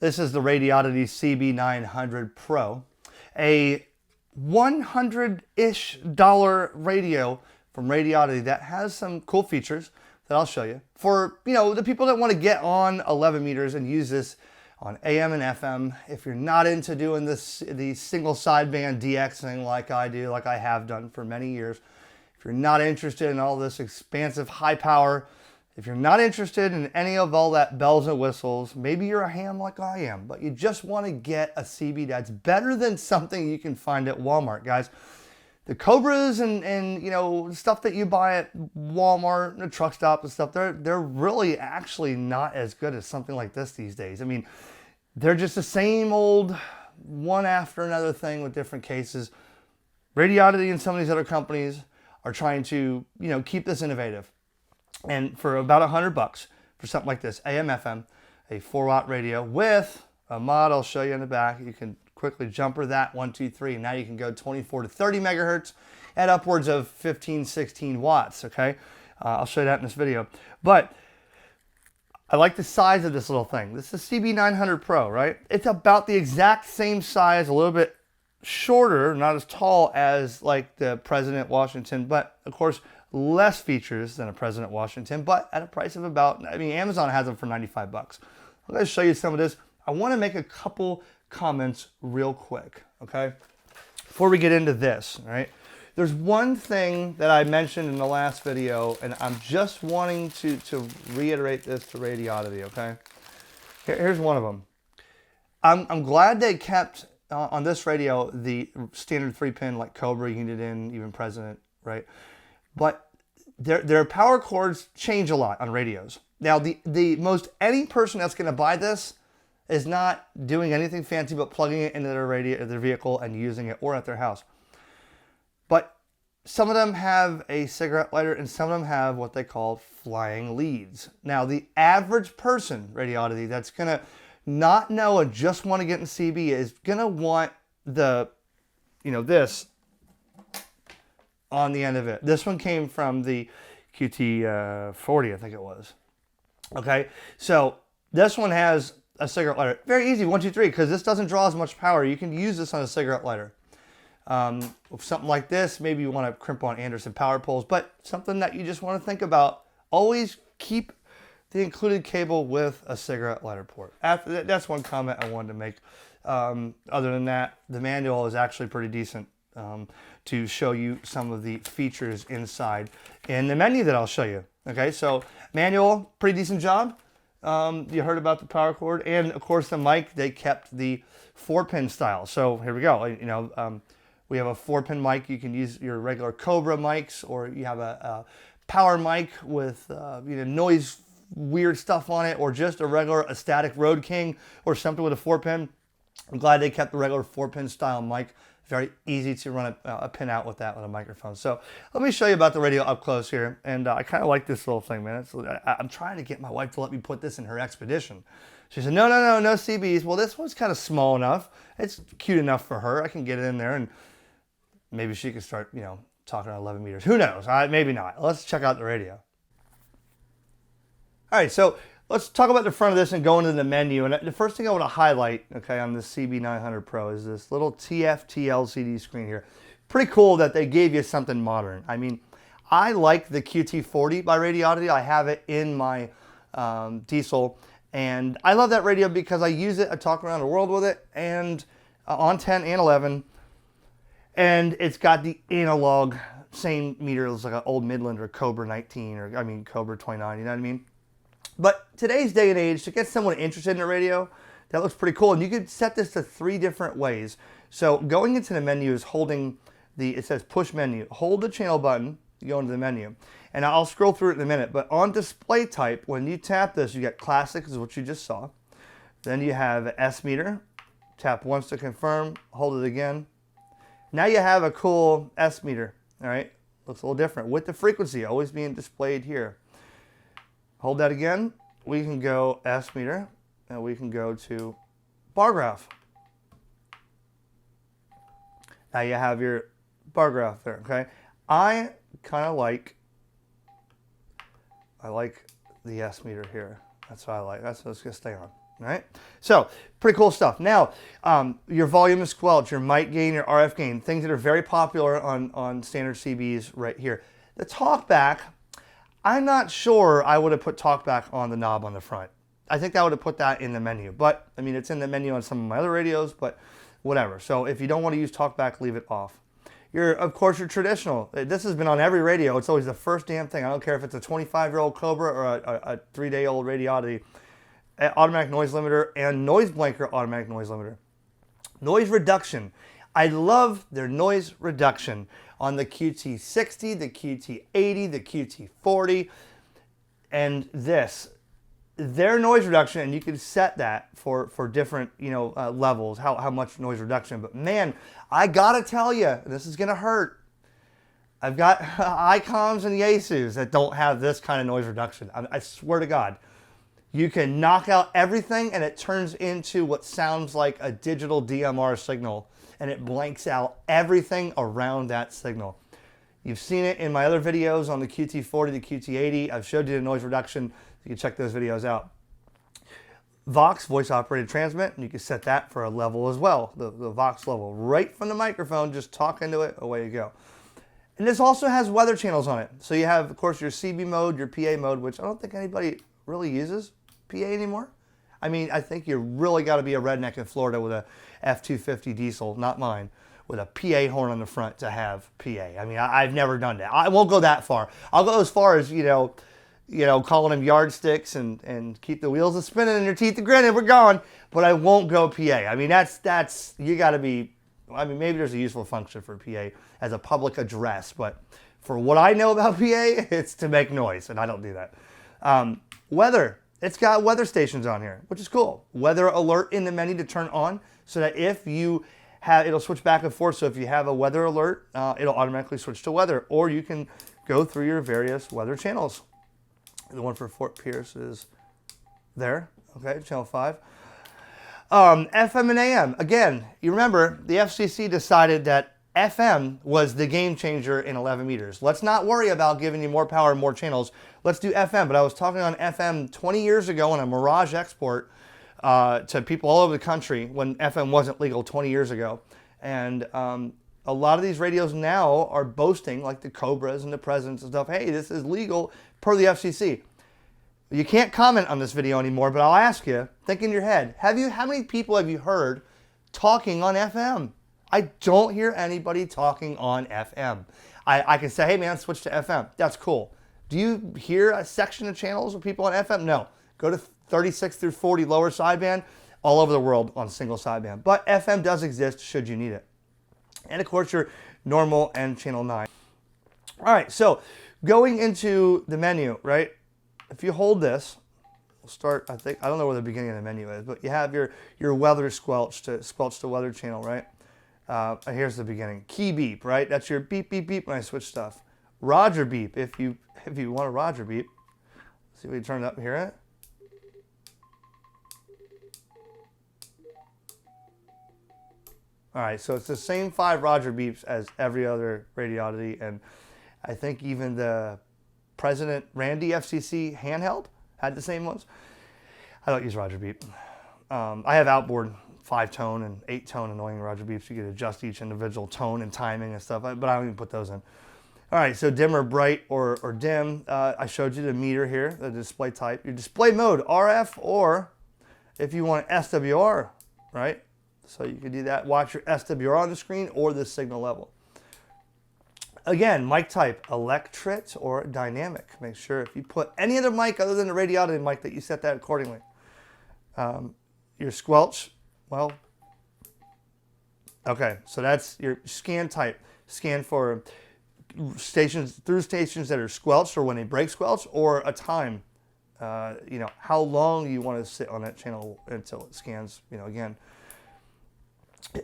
This is the Radioddity CB-900 Pro, a $100-ish radio from Radioddity that has some cool features that I'll show you. For, the people that want to get on 11 meters and use this on AM and FM, if you're not into doing the single sideband DXing like I do, like I have done for many years, if you're not interested in all this expansive high power, if you're not interested in any of all that bells and whistles, maybe you're a ham like I am, but you just want to get a CB that's better than something you can find at Walmart, guys. The Cobras and stuff that you buy at Walmart and the truck stop and stuff, they're really actually not as good as something like this these days. I mean, they're just the same old one after another thing with different cases. Radioddity and some of these other companies are trying to, keep this innovative. And for about $100 for something like this, AM, FM, a 4-watt radio with a mod I'll show you in the back. You can quickly jumper that 1, 2, 3. Now you can go 24 to 30 megahertz at upwards of 15, 16 watts. Okay, I'll show you that in this video. But I like the size of this little thing. This is CB-900 Pro, right? It's about the exact same size, a little bit shorter, not as tall as like the President Washington, but of course less features than a President Washington, but at a price of about, Amazon has them for 95 bucks. I'm going to show you some of this. I want to make a couple comments real quick, okay? Before we get into this, right? There's one thing that I mentioned in the last video, and I'm just wanting to reiterate this to Radioddity, okay? Here's one of them. I'm glad they kept on this radio the standard 3-pin like Cobra, Uniden, even President, right? But their power cords change a lot on radios. Now, the most any person that's going to buy this is not doing anything fancy but plugging it into their vehicle and using it, or at their house. But some of them have a cigarette lighter and some of them have what they call flying leads. Now, the average person, Radioddity, that's going to not know and just want to get in CB is going to want the, this on the end of it. This one came from the QT40, I think it was. Okay, so this one has a cigarette lighter. Very easy, 1, 2, 3, because this doesn't draw as much power. You can use this on a cigarette lighter. With something like this, maybe you want to crimp on Anderson power poles, but something that you just want to think about, always keep the included cable with a cigarette lighter port. That's one comment I wanted to make. Other than that, the manual is actually pretty decent to show you some of the features inside in the menu that I'll show you. Okay, so manual, pretty decent job. You heard about the power cord, and of course the mic, they kept the 4-pin style. So here we go. We have a 4-pin mic. You can use your regular Cobra mics, or you have a power mic with noise weird stuff on it, or just a static Road King or something with a 4-pin. I'm glad they kept the regular 4-pin style mic. Very easy to run a pin out with that with a microphone. So let me show you about the radio up close here. And I kind of like this little thing, man. I'm trying to get my wife to let me put this in her Expedition. She said, no CBs. Well, this one's kind of small enough. It's cute enough for her. I can get it in there, and maybe she can start, talking on 11 meters. Who knows? Maybe not. Let's check out the radio. All right, so let's talk about the front of this and go into the menu. And the first thing I want to highlight, okay, on this CB-900 Pro is this little TFT LCD screen here. Pretty cool that they gave you something modern. I like the QT40 by Radioddity. I have it in my diesel, and I love that radio because I use it. I talk around the world with it, and on 10 and 11, and it's got the analog same meter as like an old Midland or Cobra 19 or Cobra 29. You know what I mean? But today's day and age, to get someone interested in a radio, that looks pretty cool. And you could set this to 3 different ways. So going into the menu is holding it says push menu. Hold the channel button, you go into the menu. And I'll scroll through it in a minute. But on display type, when you tap this, you get classic, is what you just saw. Then you have S meter. Tap once to confirm, hold it again. Now you have a cool S meter, all right? Looks a little different with the frequency always being displayed here. Hold that again. We can go S meter, and we can go to bar graph. Now you have your bar graph there, okay? I like the S meter here. That's what I like. That's what it's gonna stay on, all right? So Pretty cool stuff. Now, your volume and squelch, your mic gain, your RF gain, things that are very popular on standard CBs right here. The talkback, I'm not sure I would have put talkback on the knob on the front. I think I would have put that in the menu, but I mean, it's in the menu on some of my other radios, but whatever. So if you don't want to use talkback, leave it off. Of course, your traditional. This has been on every radio. It's always the first damn thing. I don't care if it's a 25-year-old Cobra or a 3-day-old Radioddity. Automatic noise limiter and noise blanker automatic noise limiter. Noise reduction. I love their noise reduction on the QT60, the QT80, the QT40, and this. Their noise reduction, and you can set that for different levels, how much noise reduction. But man, I gotta tell you, this is gonna hurt. I've got Icoms and Yaesus that don't have this kind of noise reduction. I swear to God. You can knock out everything and it turns into what sounds like a digital DMR signal, and it blanks out everything around that signal. You've seen it in my other videos on the QT40, the QT80. I've showed you the noise reduction. You can check those videos out. Vox, voice operated transmit, and you can set that for a level as well, the Vox level. Right from the microphone, just talk into it, away you go. And this also has weather channels on it. So you have, of course, your CB mode, your PA mode, which I don't think anybody really uses PA anymore. I mean, I think you really got to be a redneck in Florida with a F-250 diesel, not mine, with a PA horn on the front to have PA. I mean, I've never done that. I won't go that far. I'll go as far as, calling them yardsticks and keep the wheels a spinning and your teeth a grinning. We're going, but I won't go PA. I mean, that's you got to be. I mean, maybe there's a useful function for PA as a public address, but for what I know about PA, it's to make noise, and I don't do that. Weather. It's got weather stations on here, which is cool. Weather alert in the menu to turn on, so that if you have, it'll switch back and forth. So if you have a weather alert, it'll automatically switch to weather, or you can go through your various weather channels. The one for Fort Pierce is there. Okay, channel 5. FM and AM. Again, you remember the FCC decided that FM was the game changer in 11 meters. Let's not worry about giving you more power and more channels. Let's do FM. But I was talking on FM 20 years ago on a Mirage export to people all over the country when FM wasn't legal 20 years ago. And a lot of these radios now are boasting, like the Cobras and the Presidents and stuff, hey, this is legal per the FCC. You can't comment on this video anymore, but I'll ask you, think in your head, how many people have you heard talking on FM? I don't hear anybody talking on FM. I can say, hey man, switch to FM. That's cool. Do you hear a section of channels with people on FM? No. Go to 36 through 40 lower sideband, all over the world on single sideband. But FM does exist should you need it. And of course your normal and channel 9. All right, so going into the menu, right? If you hold this, we'll start, I don't know where the beginning of the menu is, but you have your weather squelch to weather channel, right? Here's the beginning. Key beep, right? That's your beep, beep, beep when I switch stuff. Roger beep, if you want a Roger beep. See if we turn it up here. All right, so it's the same 5 Roger beeps as every other Radioddity, and I think even the President Randy FCC handheld had the same ones. I don't use Roger beep. I have outboard 5-tone and 8-tone annoying Roger beeps. You can adjust each individual tone and timing and stuff, but I don't even put those in. All right, so dim or bright or dim. I showed you the meter here, the display type. Your display mode, RF, or if you want SWR, right? So you can do that. Watch your SWR on the screen or the signal level. Again, mic type, electret or dynamic. Make sure if you put any other mic other than the Radioddity mic that you set that accordingly. Your squelch, well, okay, so that's your scan type. Scan for stations that are squelched or when they break squelch, or a time. How long you want to sit on that channel until it scans, again.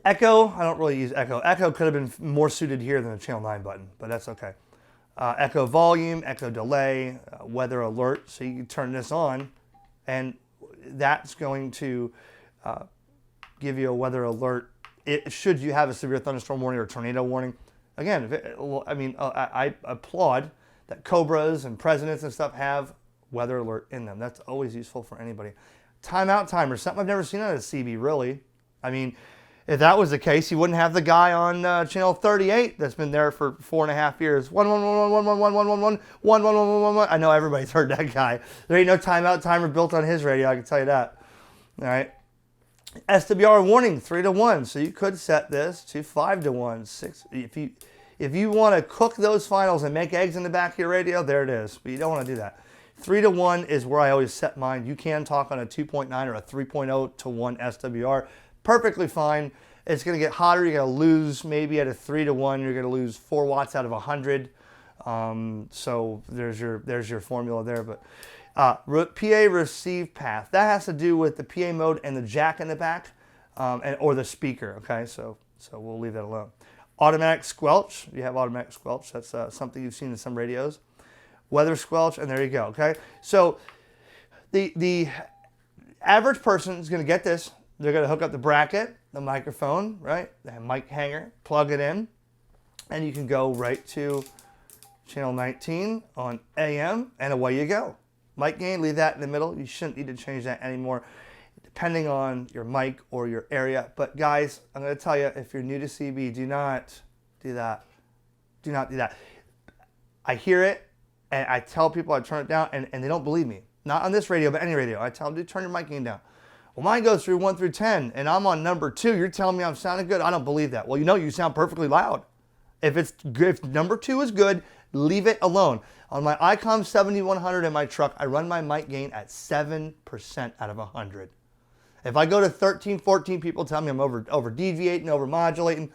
Echo, I don't really use echo. Echo could have been more suited here than the channel 9 button, but that's okay. Echo volume, echo delay, weather alert. So you can turn this on, and that's going to give you a weather alert. Should you have a severe thunderstorm warning or tornado warning. Again, I applaud that Cobras and Presidents and stuff have weather alert in them. That's always useful for anybody. timeout timer, something I've never seen on a CB, really. I mean, if that was the case, you wouldn't have the guy on channel 38 that's been there for 4.5 years. 111111111111111. I know everybody's heard that guy. There ain't no timeout timer built on his radio, I can tell you that. All right. SWR warning 3 to 1, so you could set this to 5 to 1, 6. If you want to cook those finals and make eggs in the back of your radio, there it is. But you don't want to do that. 3 to 1 is where I always set mine. You can talk on a 2.9 or a 3.0 to 1 SWR. Perfectly fine. It's going to get hotter. You're going to lose maybe at a 3 to 1. You're going to lose 4 watts out of 100. So there's your formula there. But PA receive path. That has to do with the PA mode and the jack in the back, or the speaker. Okay, so we'll leave that alone. Automatic squelch. You have automatic squelch. That's something you've seen in some radios. Weather squelch, and there you go. Okay, so the average person is going to get this. They're going to hook up the bracket, the microphone, right? The mic hanger, plug it in, and you can go right to channel 19 on AM, and away you go. Mic gain, leave that in the middle. You shouldn't need to change that anymore, depending on your mic or your area. But guys, I'm going to tell you, if you're new to CB, do not do that. Do not do that. I hear it, and I tell people I turn it down, and they don't believe me. Not on this radio, but any radio. I tell them, dude, turn your mic gain down. Well, mine goes through 1 through 10, and I'm on number 2. You're telling me I'm sounding good? I don't believe that. Well, you know you sound perfectly loud. If it's good, if number 2 is good, leave it alone. On my ICOM 7100 in my truck, I run my mic gain at 7% out of 100. If I go to 13, 14, people tell me I'm over deviating, over modulating.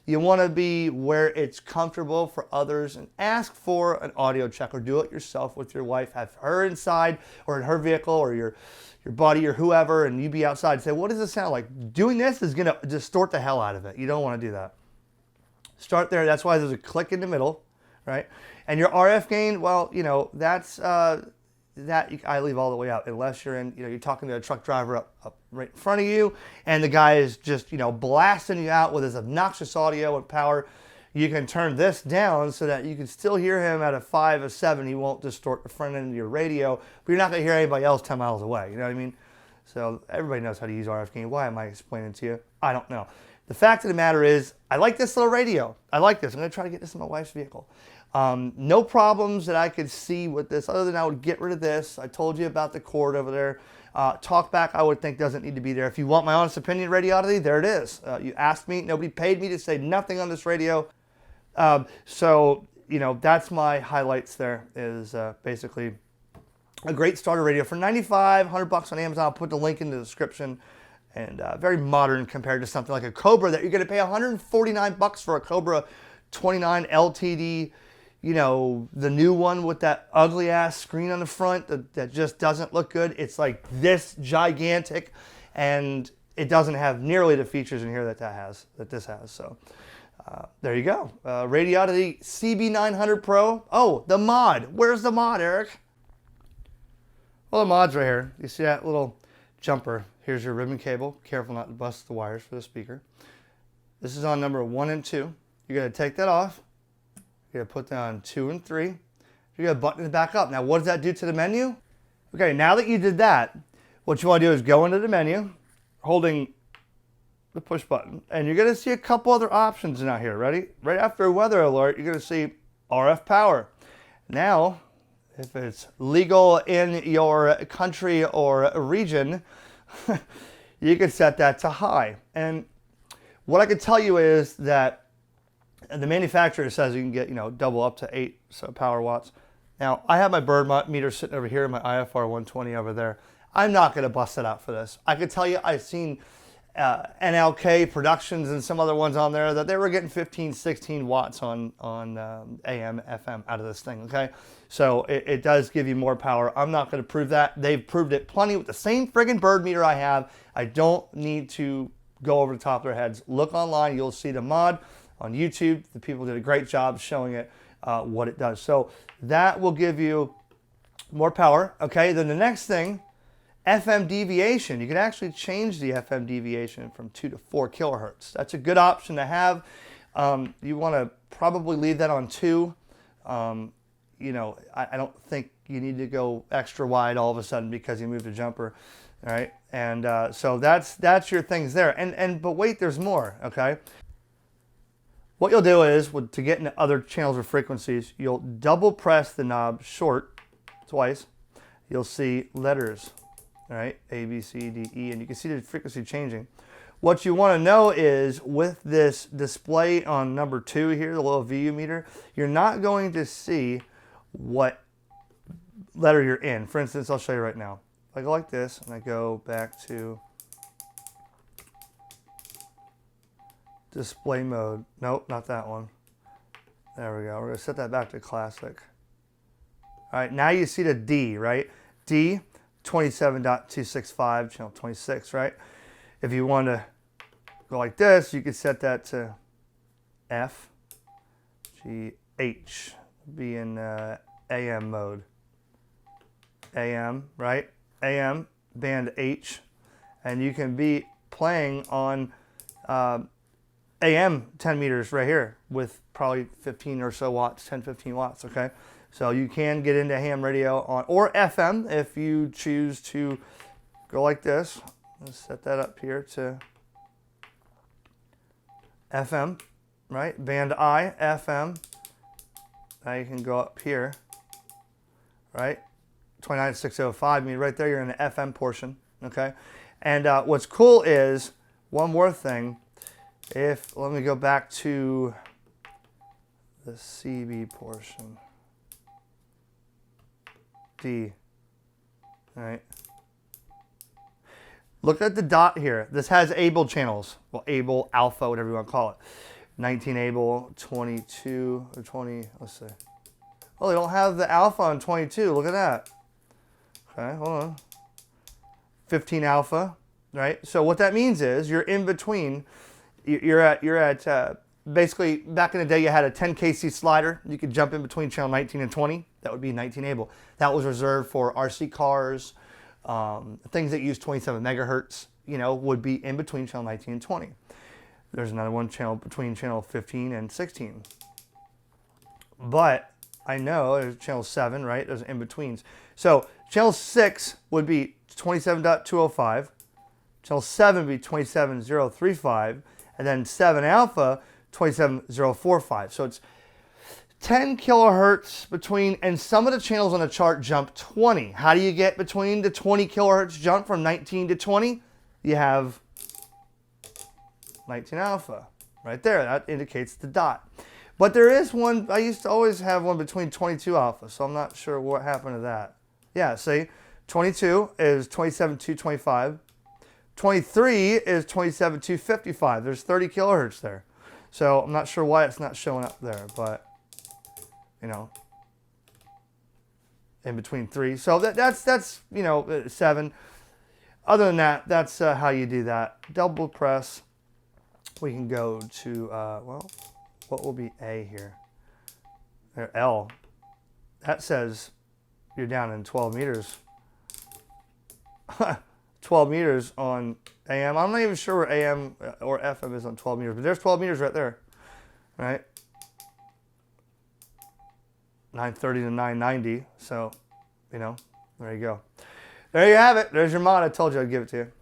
You want to be where it's comfortable for others, and ask for an audio check, or do it yourself with your wife. Have her inside or in her vehicle, or your buddy or whoever, and you be outside and say, what does this sound like? Doing this is going to distort the hell out of it. You don't want to do that. Start there. That's why there's a click in the middle, right? And your RF gain, well, you know, that's that I leave all the way out, unless you're in, you know, you're talking to a truck driver up right in front of you, and the guy is just, you know, blasting you out with his obnoxious audio and power. You can turn this down so that you can still hear him at a 5 or 7. He won't distort the front end of your radio, but you're not going to hear anybody else 10 miles away. You know what I mean? So everybody knows how to use RF gain. Why am I explaining to you? I don't know. The fact of the matter is, I like this little radio. I like this. I'm going to try to get this in my wife's vehicle. No problems that I could see with this, other than I would get rid of this. I told you about the cord over there. Talkback, I would think, doesn't need to be there. If you want my honest opinion, Radioddity, there it is. You asked me. Nobody paid me to say nothing on this radio. So, you know, that's my highlights there, is basically a great starter radio for $95, $100 on Amazon. I'll put the link in the description. And very modern compared to something like a Cobra that you're going to pay $149 for, a Cobra 29 LTD, you know, the new one with that ugly ass screen on the front that just doesn't look good. It's like this gigantic, and it doesn't have nearly the features in here that this has. So there you go. Radioddity CB-900 Pro. Oh, the mod. Where's the mod, Eric? Well, the mod's right here. You see that little jumper? Here's your ribbon cable. Careful not to bust the wires for the speaker. This is on number 1 and 2. You're going to take that off. You're going to put that on 2 and 3. You're going to button it back up. Now, what does that do to the menu? Okay, now that you did that, what you want to do is go into the menu, holding the push button, and you're going to see a couple other options now here. Ready? Right after weather alert, you're going to see RF power. Now, if it's legal in your country or region, you can set that to high. And what I can tell you is that the manufacturer says you can get, you know, double up to 8 power watts. Now, I have my bird meter sitting over here, my IFR 120 over there. I'm not going to bust it out for this. I can tell you I've seen NLK Productions and some other ones on there that they were getting 15, 16 watts on AM, FM out of this thing, okay? So it does give you more power. I'm not going to prove that. They've proved it plenty with the same friggin' bird meter I have. I don't need to go over the top of their heads. Look online. You'll see the mod on YouTube. The people did a great job showing it what it does. So that will give you more power, okay? Then the next thing, FM deviation. You can actually change the FM deviation from 2 to 4 kilohertz. That's a good option to have. You want to probably leave that on 2. You know, I don't think you need to go extra wide all of a sudden because you moved the jumper. All right, and so that's your things there. But wait, there's more. Okay, what you'll do is to get into other channels or frequencies, you'll double press the knob short twice. You'll see letters. All right, A, B, C, D, E, and you can see the frequency changing. What you want to know is with this display on number 2 here, the little VU meter, you're not going to see what letter you're in. For instance, I'll show you right now. If I go like this and I go back to display mode. Nope, not that one. There we go. We're going to set that back to classic. All right, now you see the D, right? D, 27.265, channel 26, right? If you want to go like this, you could set that to F, G, H, be in AM mode. AM, right? AM, band H, and you can be playing on AM 10 meters right here with probably 15 or so watts, 10, 15 watts, okay? So you can get into ham radio on, or FM if you choose to go like this. Let's set that up here to FM, right? Band I, FM. Now you can go up here, right? 29605, I mean right there you're in the FM portion, okay? And what's cool is, one more thing, let me go back to the CB portion. D, all right? Look at the dot here. This has ABLE channels. Well, ABLE, alpha, whatever you want to call it. 19 ABLE, 22, or 20, let's see. Oh, they don't have the alpha on 22. Look at that. Okay, hold on. 15 alpha, right? So what that means is you're in between. You're at basically, back in the day, you had a 10 kc slider. You could jump in between channel 19 and 20. That would be 19 ABLE. That was reserved for RC cars. Things that use 27 megahertz, would be in between channel 19 and 20. There's another one channel between channel 15 and 16. But I know there's channel 7, right? There's in-betweens. So channel 6 would be 27.205. Channel 7 would be 27.035. And then 7 alpha, 27.045. So it's 10 kilohertz between, and some of the channels on the chart jump 20. How do you get between the 20 kilohertz jump from 19 to 20? You have 19 alpha right there. That indicates the dot. But there is one, I used to always have one between 22 alpha, so I'm not sure what happened to that. Yeah, see, 22 is 27.225. 23 is 27.255. There's 30 kilohertz there. So I'm not sure why it's not showing up there, but in between 3. So that's 7. Other than that, that's how you do that. Double press. We can go to, what will be A here? L. That says you're down in 12 meters. 12 meters on AM. I'm not even sure where AM or FM is on 12 meters, but there's 12 meters right there, right? 930 to 990. So, there you go. There you have it. There's your mod. I told you I'd give it to you.